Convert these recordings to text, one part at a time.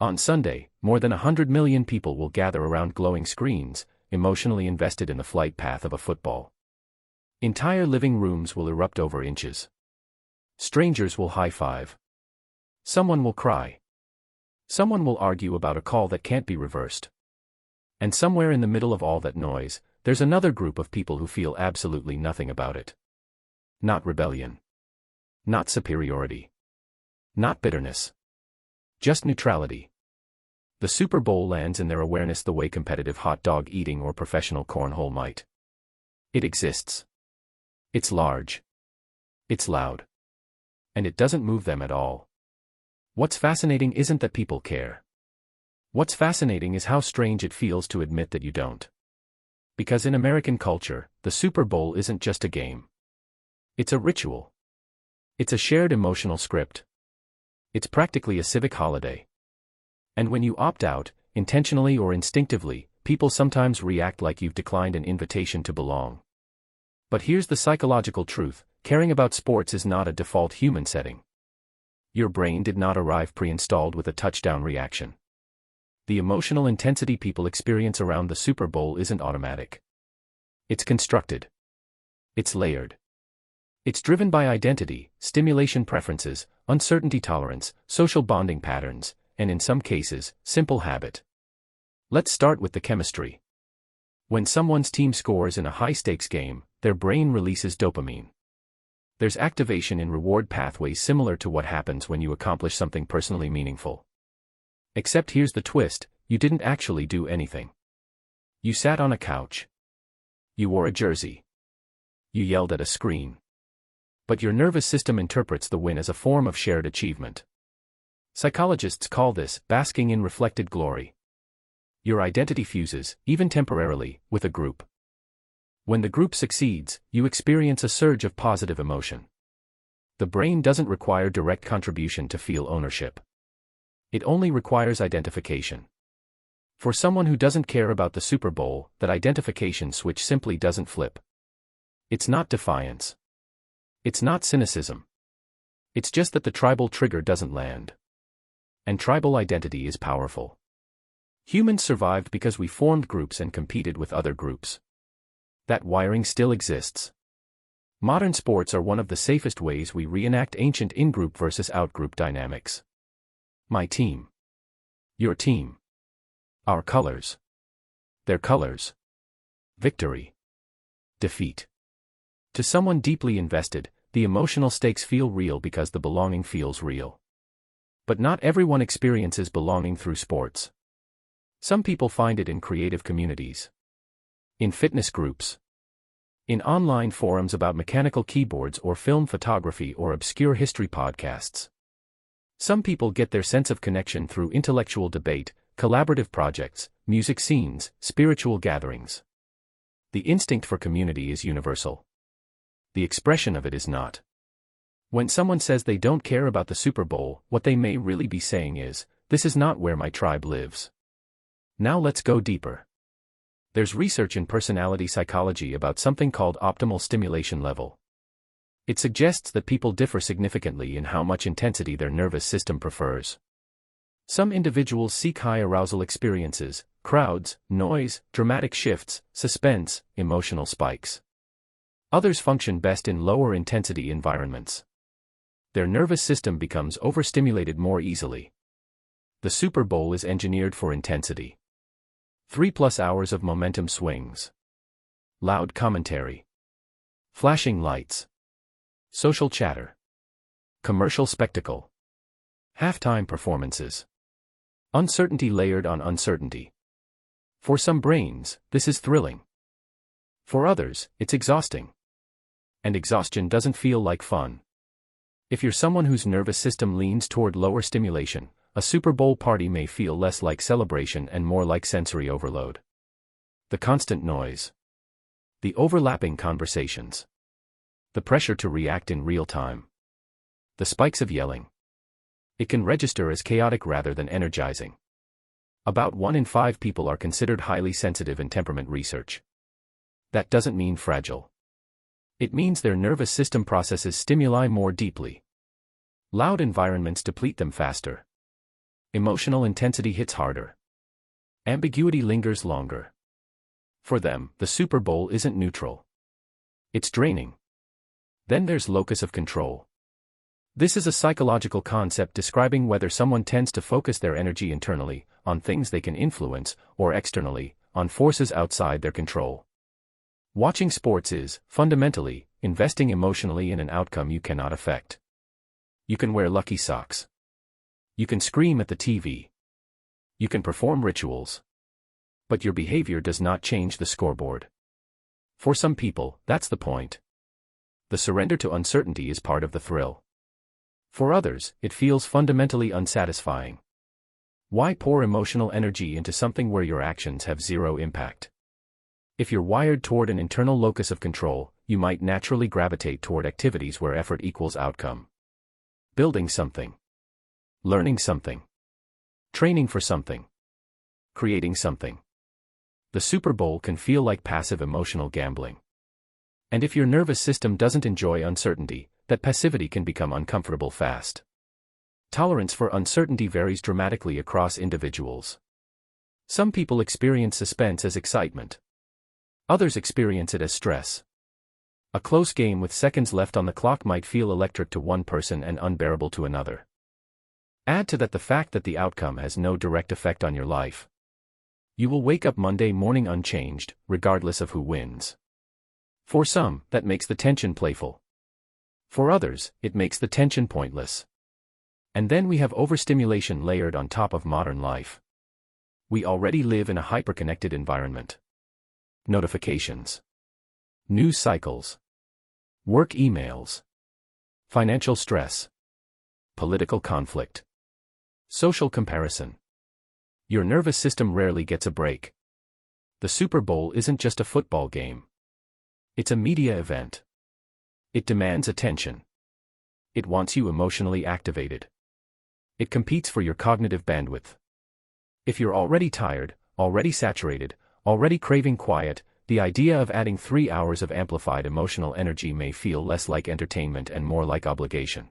On Sunday, more than 100 million people will gather around glowing screens, emotionally invested in the flight path of a football. Entire living rooms will erupt over inches. Strangers will high-five. Someone will cry. Someone will argue about a call that can't be reversed. And somewhere in the middle of all that noise, there's another group of people who feel absolutely nothing about it. Not rebellion. Not superiority. Not bitterness. Just neutrality. The Super Bowl lands in their awareness the way competitive hot dog eating or professional cornhole might. It exists. It's large. It's loud. And it doesn't move them at all. What's fascinating isn't that people care. What's fascinating is how strange it feels to admit that you don't. Because in American culture, the Super Bowl isn't just a game. It's a ritual. It's a shared emotional script. It's practically a civic holiday. And when you opt out, intentionally or instinctively, people sometimes react like you've declined an invitation to belong. But here's the psychological truth: caring about sports is not a default human setting. Your brain did not arrive pre-installed with a touchdown reaction. The emotional intensity people experience around the Super Bowl isn't automatic. It's constructed. It's layered. It's driven by identity, stimulation preferences, uncertainty tolerance, social bonding patterns, and in some cases, simple habit. Let's start with the chemistry. When someone's team scores in a high-stakes game, their brain releases dopamine. There's activation in reward pathways similar to what happens when you accomplish something personally meaningful. Except here's the twist: you didn't actually do anything. You sat on a couch. You wore a jersey. You yelled at a screen. But your nervous system interprets the win as a form of shared achievement. Psychologists call this basking in reflected glory. Your identity fuses, even temporarily, with a group. When the group succeeds, you experience a surge of positive emotion. The brain doesn't require direct contribution to feel ownership. It only requires identification. For someone who doesn't care about the Super Bowl, that identification switch simply doesn't flip. It's not defiance. It's not cynicism. It's just that the tribal trigger doesn't land. And tribal identity is powerful. Humans survived because we formed groups and competed with other groups. That wiring still exists. Modern sports are one of the safest ways we reenact ancient in-group versus out-group dynamics. My team. Your team. Our colors. Their colors. Victory. Defeat. To someone deeply invested, the emotional stakes feel real because the belonging feels real. But not everyone experiences belonging through sports. Some people find it in creative communities. In fitness groups. In online forums about mechanical keyboards or film photography or obscure history podcasts. Some people get their sense of connection through intellectual debate, collaborative projects, music scenes, spiritual gatherings. The instinct for community is universal. The expression of it is not. When someone says they don't care about the Super Bowl, what they may really be saying is, "This is not where my tribe lives." Now let's go deeper. There's research in personality psychology about something called optimal stimulation level. It suggests that people differ significantly in how much intensity their nervous system prefers. Some individuals seek high arousal experiences, crowds, noise, dramatic shifts, suspense, emotional spikes. Others function best in lower intensity environments. Their nervous system becomes overstimulated more easily. The Super Bowl is engineered for intensity. 3+ hours of momentum swings. Loud commentary. Flashing lights. Social chatter. Commercial spectacle. Halftime performances. Uncertainty layered on uncertainty. For some brains, this is thrilling. For others, it's exhausting. And exhaustion doesn't feel like fun. If you're someone whose nervous system leans toward lower stimulation, a Super Bowl party may feel less like celebration and more like sensory overload. The constant noise. The overlapping conversations. The pressure to react in real time. The spikes of yelling. It can register as chaotic rather than energizing. About 1 in 5 people are considered highly sensitive in temperament research. That doesn't mean fragile. It means their nervous system processes stimuli more deeply. Loud environments deplete them faster. Emotional intensity hits harder. Ambiguity lingers longer. For them, the Super Bowl isn't neutral. It's draining. Then there's locus of control. This is a psychological concept describing whether someone tends to focus their energy internally, on things they can influence, or externally, on forces outside their control. Watching sports is, fundamentally, investing emotionally in an outcome you cannot affect. You can wear lucky socks. You can scream at the TV. You can perform rituals. But your behavior does not change the scoreboard. For some people, that's the point. The surrender to uncertainty is part of the thrill. For others, it feels fundamentally unsatisfying. Why pour emotional energy into something where your actions have zero impact? If you're wired toward an internal locus of control, you might naturally gravitate toward activities where effort equals outcome. Building something. Learning something. Training for something. Creating something. The Super Bowl can feel like passive emotional gambling. And if your nervous system doesn't enjoy uncertainty, that passivity can become uncomfortable fast. Tolerance for uncertainty varies dramatically across individuals. Some people experience suspense as excitement. Others experience it as stress. A close game with seconds left on the clock might feel electric to one person and unbearable to another. Add to that the fact that the outcome has no direct effect on your life. You will wake up Monday morning unchanged, regardless of who wins. For some, that makes the tension playful. For others, it makes the tension pointless. And then we have overstimulation layered on top of modern life. We already live in a hyper-connected environment. Notifications. News cycles. Work emails. Financial stress. Political conflict. Social comparison. Your nervous system rarely gets a break. The Super Bowl isn't just a football game. It's a media event. It demands attention. It wants you emotionally activated. It competes for your cognitive bandwidth. If you're already tired, already saturated, already craving quiet, the idea of adding 3 hours of amplified emotional energy may feel less like entertainment and more like obligation.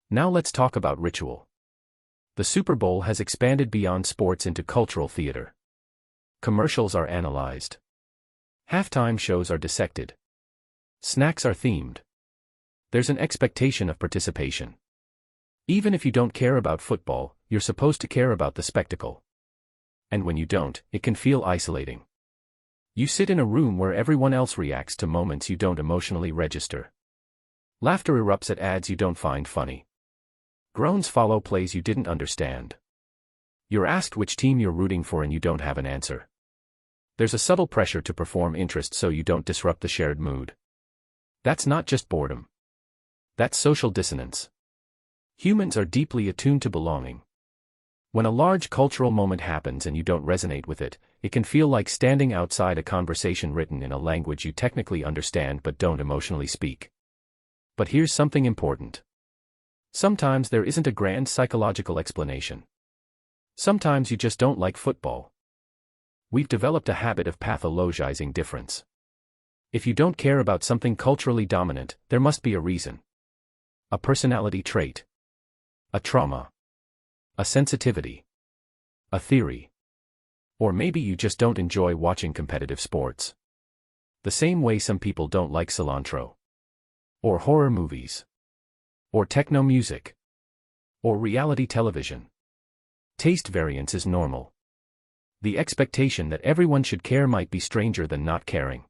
Now let's talk about ritual. The Super Bowl has expanded beyond sports into cultural theater. Commercials are analyzed. Halftime shows are dissected. Snacks are themed. There's an expectation of participation. Even if you don't care about football, you're supposed to care about the spectacle. And when you don't, it can feel isolating. You sit in a room where everyone else reacts to moments you don't emotionally register. Laughter erupts at ads you don't find funny. Groans follow plays you didn't understand. You're asked which team you're rooting for and you don't have an answer. There's a subtle pressure to perform interest so you don't disrupt the shared mood. That's not just boredom. That's social dissonance. Humans are deeply attuned to belonging. When a large cultural moment happens and you don't resonate with it, it can feel like standing outside a conversation written in a language you technically understand but don't emotionally speak. But here's something important. Sometimes there isn't a grand psychological explanation. Sometimes you just don't like football. We've developed a habit of pathologizing difference. If you don't care about something culturally dominant, there must be a reason. A personality trait. A trauma. A sensitivity. A theory. Or maybe you just don't enjoy watching competitive sports. The same way some people don't like cilantro. Or horror movies. Or techno music. Or reality television. Taste variance is normal. The expectation that everyone should care might be stranger than not caring.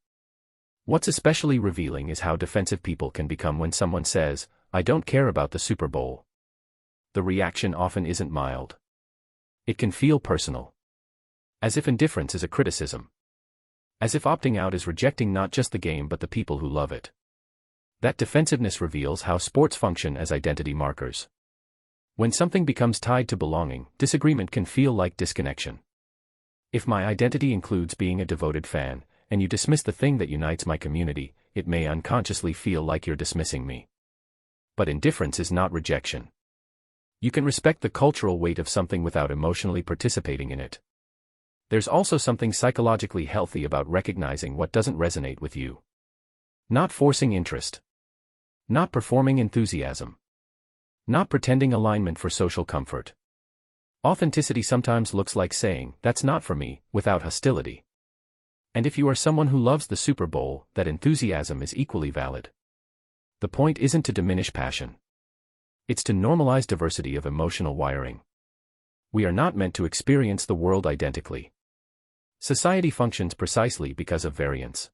What's especially revealing is how defensive people can become when someone says, "I don't care about the Super Bowl." The reaction often isn't mild. It can feel personal. As if indifference is a criticism. As if opting out is rejecting not just the game but the people who love it. That defensiveness reveals how sports function as identity markers. When something becomes tied to belonging, disagreement can feel like disconnection. If my identity includes being a devoted fan, and you dismiss the thing that unites my community, it may unconsciously feel like you're dismissing me. But indifference is not rejection. You can respect the cultural weight of something without emotionally participating in it. There's also something psychologically healthy about recognizing what doesn't resonate with you. Not forcing interest. Not performing enthusiasm. Not pretending alignment for social comfort. Authenticity sometimes looks like saying, "That's not for me," without hostility. And if you are someone who loves the Super Bowl, that enthusiasm is equally valid. The point isn't to diminish passion. It's to normalize diversity of emotional wiring. We are not meant to experience the world identically. Society functions precisely because of variance.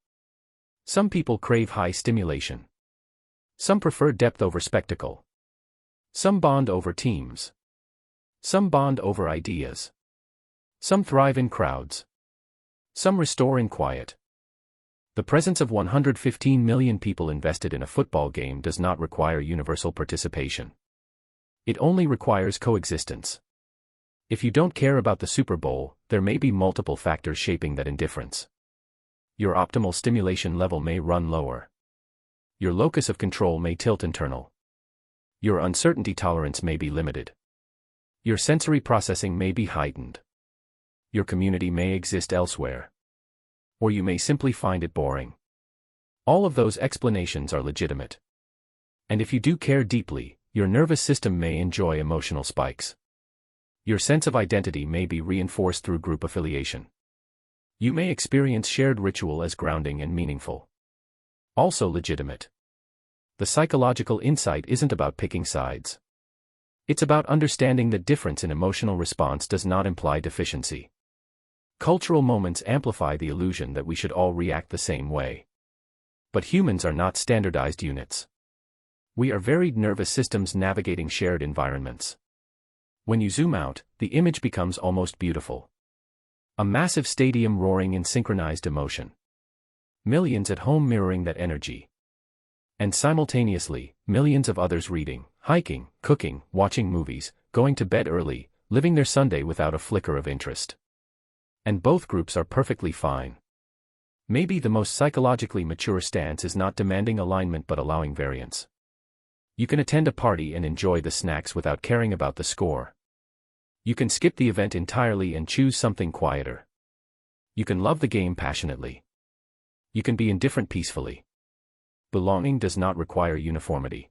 Some people crave high stimulation. Some prefer depth over spectacle. Some bond over teams. Some bond over ideas. Some thrive in crowds. Some restore in quiet. The presence of 115 million people invested in a football game does not require universal participation. It only requires coexistence. If you don't care about the Super Bowl, there may be multiple factors shaping that indifference. Your optimal stimulation level may run lower. Your locus of control may tilt internal. Your uncertainty tolerance may be limited. Your sensory processing may be heightened. Your community may exist elsewhere. Or you may simply find it boring. All of those explanations are legitimate. And if you do care deeply, your nervous system may enjoy emotional spikes. Your sense of identity may be reinforced through group affiliation. You may experience shared ritual as grounding and meaningful. Also legitimate. The psychological insight isn't about picking sides. It's about understanding that difference in emotional response does not imply deficiency. Cultural moments amplify the illusion that we should all react the same way. But humans are not standardized units. We are varied nervous systems navigating shared environments. When you zoom out, the image becomes almost beautiful. A massive stadium roaring in synchronized emotion. Millions at home mirroring that energy. And simultaneously, millions of others reading, hiking, cooking, watching movies, going to bed early, living their Sunday without a flicker of interest. And both groups are perfectly fine. Maybe the most psychologically mature stance is not demanding alignment but allowing variance. You can attend a party and enjoy the snacks without caring about the score. You can skip the event entirely and choose something quieter. You can love the game passionately. You can be indifferent peacefully. Belonging does not require uniformity.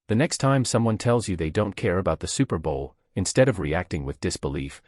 The next time someone tells you they don't care about the Super Bowl, instead of reacting with disbelief,